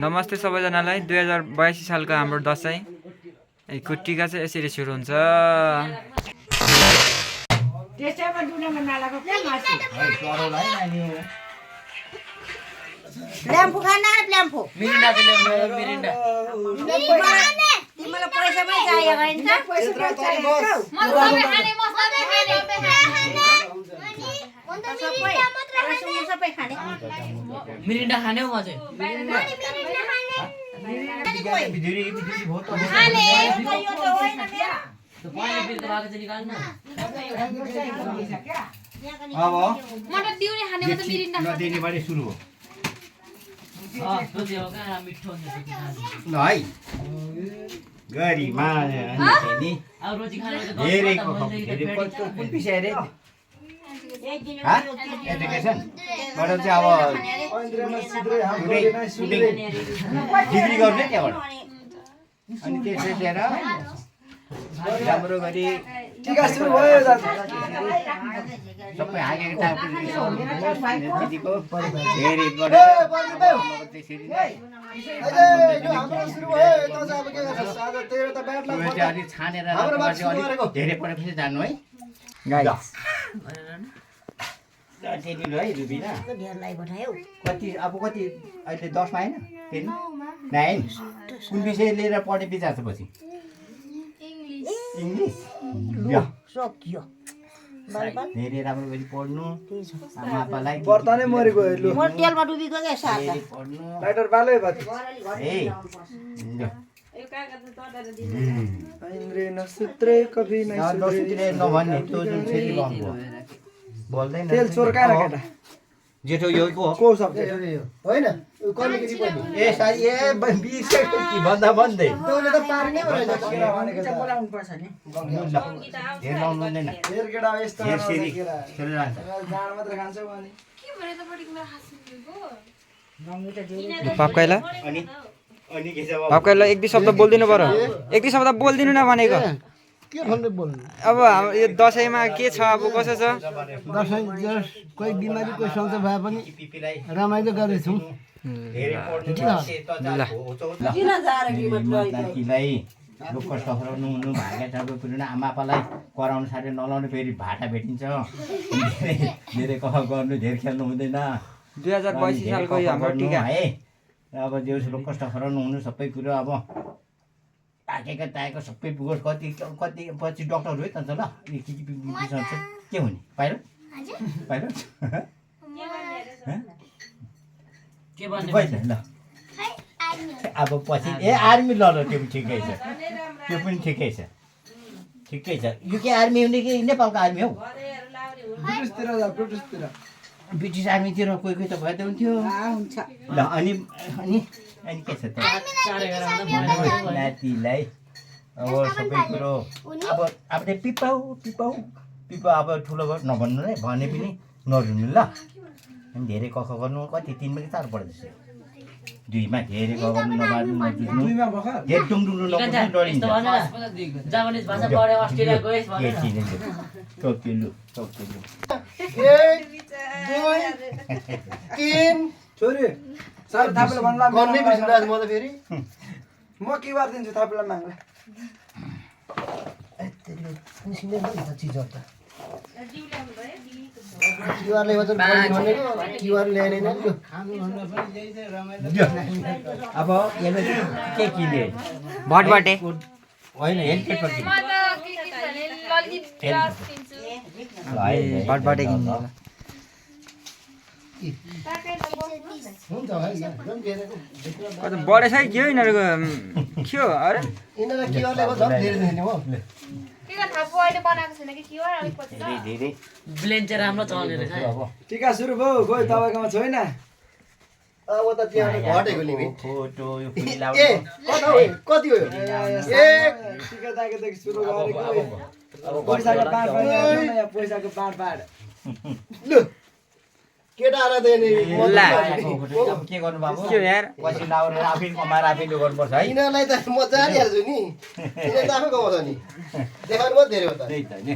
नमस्ते सबैजनालाई 2082 सालको हाम्रो दशैं टिका चाहिँ यसरी सुरु हुन्छ। ल्याम्पो खाना ल्याम्पो मिरिन्डा मिरिन्डा तिमीलाई पैसा पनि चाहिएको हैन त पैसा चाहिएको सबै खाने मिरिन्डा खाने हो म चाहिँ सुरु हो मिठो ल है गरिमा कुन विषय अरे एजुकेसन बाट चाहिँ अब डिग्री गर्ने त्यहाँबाट अनि त्यसै लिएर राम्रो गरी टिका सुरु भयो सबै हागेको दिदीको धेरै छानेर धेरै पढेपछि जानु है है रुबिना कति अब कति अहिले 10 मा हैन 10 9 कुन विषय लिएर पढ्ने विचार छ पछि इंग्लिश सक्यो धेरै राम्रो गरी पढ्नु आमापालाई पर्ता नै मरेको लु म तेलमा डुबीको के साथ पढ्नु लाइटर बालै भयो ए इन्द्रे नसुत्रे कभी नै नसुत्रे नभन्ने त्यो जुन छेली भन्नु बोल्दैन तेल चोरकाएर केटा जेठो यो को सब्जेक्ट होइन कमिटी पनि ए साई ए बिर्से कि भन्दा भन्दै तँले त पार्ने भनेको बोलाउनु पर्छ नि हेर लाउनु हुँदैन फेर केटा यस्तो हेर सिरी खेलेर जान्छ जान मात्र खान्छौ अनि पापकाइला अनि अनि के छ पापकाइला एक दुई शब्द बोल्दिनु पर्यो एक दुई शब्द बोल्दिनु न भनेको के भन्दै बोल्नु अब हाम्रो यो दशैंमा के छ अब कसो छ दसैँ कोही बिमारी कोही सन्चो भए पनि रमाइलो गरेछौँ धेरै पढ्नु किलाई लोकल सफराउनु हुनु भाग्य टाढो पुर्नु आमापालाई कराउनु साथै नलाउनु फेरि भाटा भेटिन्छ धेरै कफ गर्नु धेरै खेल्नु हुँदैन 2082 सालको यो हाम्रो टिका है अब देउस लोकल सफराउनु हुनु सबै कुरो अब पाकेको ताकेको सबै पुगोस् कति कति पछि डक्टर हो त ल के हुने पाइलट पाइलट के भन्ने ल अब पछि ए आर्मी ल त्यो पनि ठिकै छ त्यो पनि ठिकै छ ठिकै छ युके आर्मी हुने कि नेपालको आर्मी हौ ब्रिटिस आर्मीतिर कोही कोही त भए त हुन्थ्यो ल अनि अनि अनि के छ त नातिलाई अब सबै कुरो अब अब पिपाउ पिपाउ पिपा अब ठुलो नभन्नु है भने पनि नरुनु ल अनि धेरै कख गर्नु कति 3 मा 4 पढ्दैछ 2 मा धेरै कख गर्नु नबार्नु नजुझ्नु 2 मा भर्खर धेरै टुङटुङ नपुग्नु डरिन्छ जापानिज भाषा पढे अस्ट्रेलिया गएस् भने टोकिलु छोरी सर थापेले भन्ला गर्नै बिर्सिनु आज म त फेरि म के गर्दिन्छु थापेलाई माग्ला क्युआरले मात्र भनेको क्युआर ल्याएन अब यसले के किने भटबाटे होइन हेल्मेट पनि भटबाटे किन्नु हुन्छ भाइ बढे छ के हो यिनीहरूको के हो अरे यिनीहरूलाई क्युआरले झन् धेरै दिने हो धेरै धेरै ब्लेन चाहिँ राम्रो चल्ने रहेछ अब टिका सुरु भयो खोइ तपाईँकोमा छैन अब त त्यहाँ घटेको लिमिट फोटो यो फुल ए लाउनु कति हो टिका ताकेदेखि सुरु गरेको पैसाको बाँड लु केटा आएर दिने के गर्नु बाबु के हो यार पछि लाउनु आफै कमाएर आफै गर्नुपर्छ है यिनीहरूलाई त म जानिहाल्छु नि यिनीहरू त आफै कमाउँछ नि देखाउनु मात्रै धेरै हो त त्यही त नि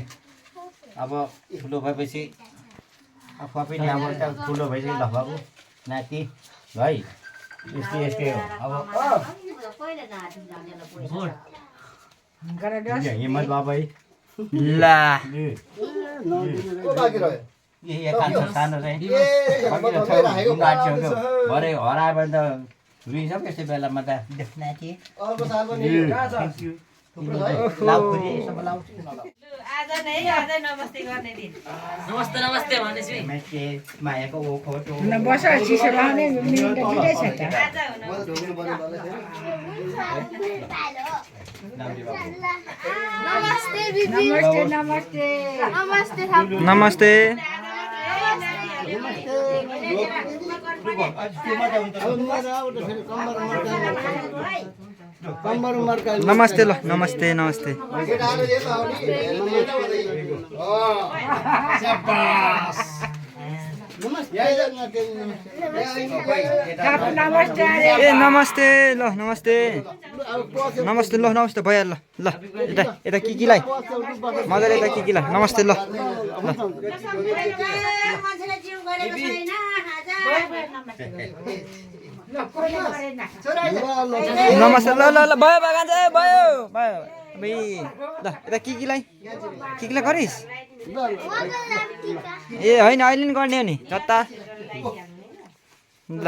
अब ठुलो भएपछि आफू पनि अब ठुलो भइसक्यो ल बाबु नाति है यस्तै हो अब हिम्मत बाबा है ला को बाँकी रह्यो यहाँ कान्छ सानो चाहिँ ए राखेको भरे हरायो भने त रुइन्छ यस्तो बेलामा त देख्न थिएँ अर्को साल पनि कहाँ छ लाउखुरी यसो लाउँछु न नमस्ते नमस्ते भनेपछि मान्छे मायाको फोटो बस चिसो लाउने मिहिन त ठिकै छ त म त ढोग्नु पर्ने मलाई नमस्ते बिबी नमस्ते नमस्ते नमस्ते नमस्ते ल नमस्ते नमस्ते केटाहरू यता आउने यता आउँदै नमस्ते ए नमस्ते ल नमस्ते नमस्ते ल नमस्ते भइहाल्यो ल यता यता किकीलाई मजाले यता किकीलाई नमस्ते ल मान्छेलाई जिउ गरेको छैन नमस्ते ल ल ल भयो बागान चाहिँ भयो भयो अबे ल यता किकीलाई गरिस् ए होइन अहिले नि गर्ने हो नि जता ल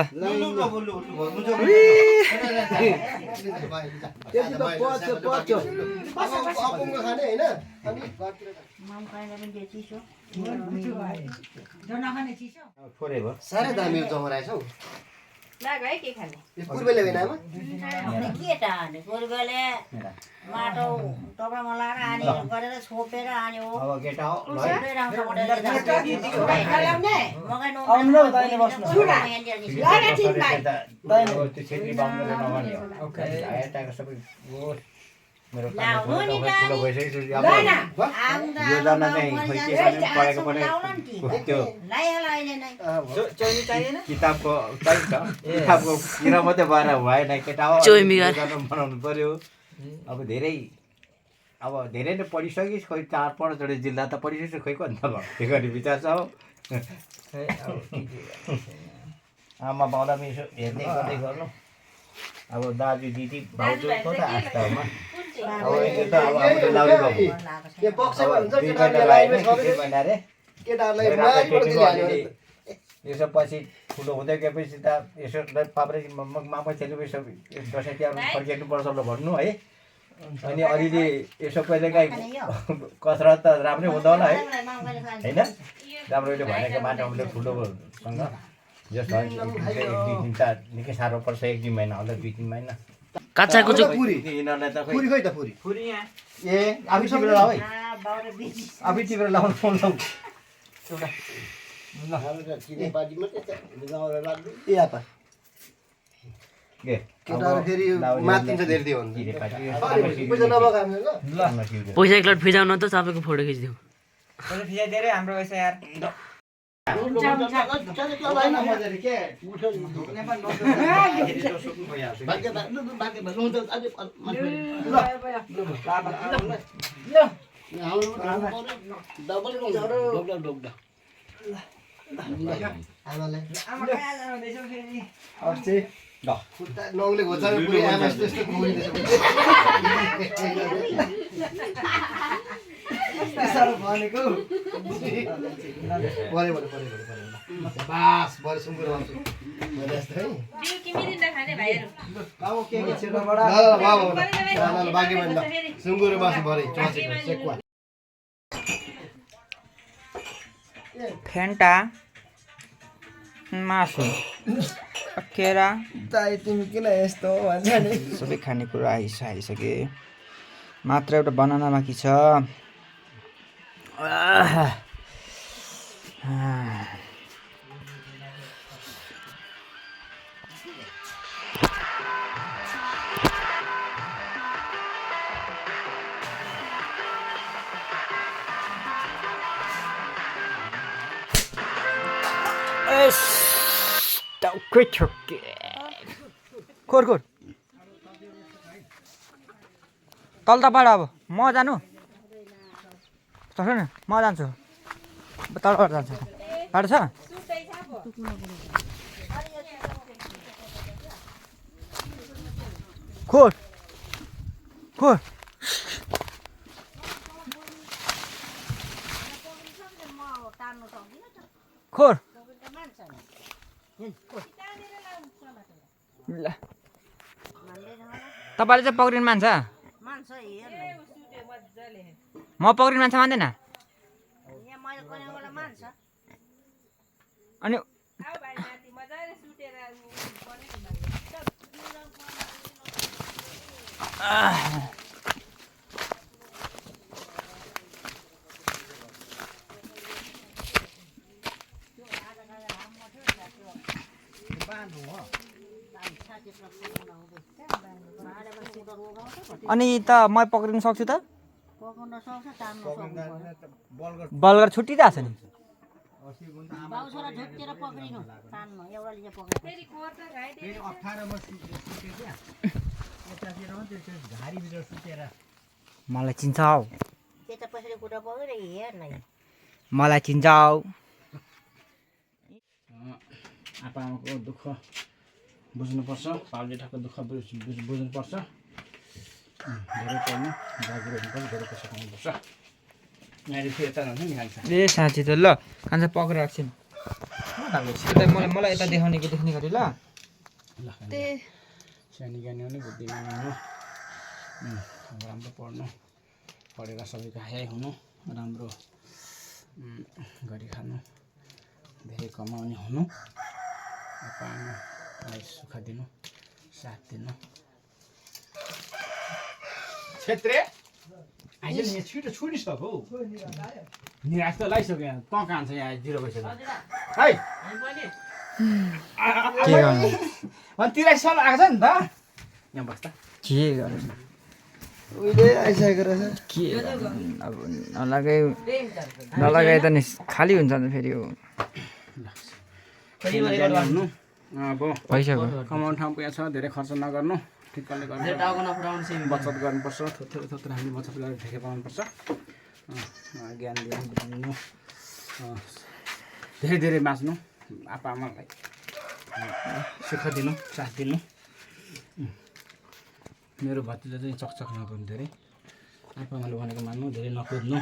अपुङ्गो खाने होइन अनि छोरे भयो साह्रै दामी जमराएछ हौ यो पूर्वेले होइन आमा के त हाने पूर्वले माटो टपमा लाएर हानी गरेर छोपेर हान्यो अब केटा हो छेत्री बाहुनले नगर्ने हो यताको सबै मेरो ठुलो भइसकेको योजना चाहिँ खोइ के पढेको त्यो किताबको चाहिन्छ किताबको किरा मात्रै भएर भएन केटा हो बनाउनु पर्यो अब धेरै नै पढिसकिस् खोइ 4-5 जिल्ला त पढिसक्यो खोइ कति भयो त्यो गर्ने विचार छ हो आमा बाउलाई पनि यसो हेर्दै गर्दै गर्नु अब दाजु दिदी भाउजू कता आस्थामा अब यो त अब हाम्रो लाउरी बाबु यो बक्सै भन्छ दुई केटाहरूलाई महिना लाइभमा दुई महिना रे केटाहरूलाई माइलबाट चाहिँ यसो पछि ठुलो हुँदै गएपछि त यसो पाप्रे मामा चेली यसो दसैँ तिहार फर्किनुपर्छ ल भन्नु है अनि अलिअलि यसो कहिले काहीँ कसरत त राम्रै हुँदा होला है होइन राम्रोले भनेको माटोले ठुलोसँग जस्तो एक दिन त निकै साह्रो पर्छ 1-2 महिना होला 2-3 महिना काचा कुचो यिनीहरूलाई त पुरी खै त पुरी पुरी यहाँ ए आफै टिपेर लाऊ है आफै टिपेर लाउनु फोन लाऊ ए आपा केटाहरू फेरि मातिन्छ धेरै दियो भने पैसा नभएको हामी ल पैसा एकलट फिजाउन त तपाईँको फोटो खिचिदिउँ पैसा फिजा धेरै हाम्रो पैसा यार आमाले नङले घोचाउने पुरै आमा जस्तो यस्तो घुरिँदैछ साह्रो भनेको परे बास भरे सुँगुर आउँछु मैले यस्तो है बाँकी भन्दा सुँगुर मासु भरे चचेको सेकुवा फेन्टा मासु केरा ताई तिमी किन यस्तो भन्छ नि सबै खानेकुरा आइसके मात्र एउटा बनाना बाँकी छ खोर तल त पाड अब म जानु न म जान्छु तलबाट जान्छु पाड छ खोर खोर टार्नु सक्दिनँ त खोर त मान्छ नि ल मान्दैन होला तपाईँले चाहिँ पक्रिनु मान्छ मान्छ हेर्नु म पक्रिनु मान्छ मान्दैन यहाँ मैले गरेकोबाट मान्छ अनि अनि त म पक्रिनु सक्छु त पकाउन सक्छ टार्नु सक्नु बलगर छुट्टिरहेको छ नि बाउ छोरा झुक्केर पक्रिनु तान्नु एउटाले चाहिँ पक्रिनु फेरि 18 सुत्यो क्या यतातिर मात्रै त्यो घारीभित्र सुतेर मलाई चिन्छौ त्यता पछाडि खुट्टा पक्रेर हेर न मलाई चिन्छौ आप्पाआमाको दुःख बुझ्नुपर्छ पाउलेठाको दुःख बुझ्नुपर्छ धेरै पढ्नु जागिर हुनुपर्छ धेरै पैसा कमाउनुपर्छ यहाँनिर फेरि यता जान्छ नि खान्छ ए साँच्ची त ल कान्छ पक्रेर एकछिन यता मलाई यता देखाउने गरी ल सानो ज्ञानी हुनु बुद्धिमान हुनु राम्रो पढेर सबैको हाई हुनु राम्रो गरी खानु धेरै कमाउने हुनु आप्पाआमालाई सुख दिनु साथ दिनु क्षेत्रे आइज नि छिटो छोडिसक्यो निराश त लगाइसक्यो यहाँ तँ कहाँ छ यहाँ 0 भइसक्यो है के गर्नु अनि तिराइसम्म आएको छ नि त यहाँ बस्दा के गर्नु उहिले आइसकेको रहेछ के गर्नु अब नलगाइ त नि खाली हुन्छ नि फेरि हो हुनु अब पैसाको कमाउने ठाउँ पुगेको छ धेरै खर्च नगर्नु ठिक्कले गर्नु टाउको नफुटाउनु सेम बचत गर्नुपर्छ थोरै हामीले बचत गरेर धेरै पाउनुपर्छ ज्ञान दिनु धेरै बाँच्नु आप्पाआमालाई सुख दिनु साथ दिनु मेरो भतिजा चाहिँ चकचक नगर्नु धेरै आप्पाआमाले भनेको मान्नु धेरै नकुद्नु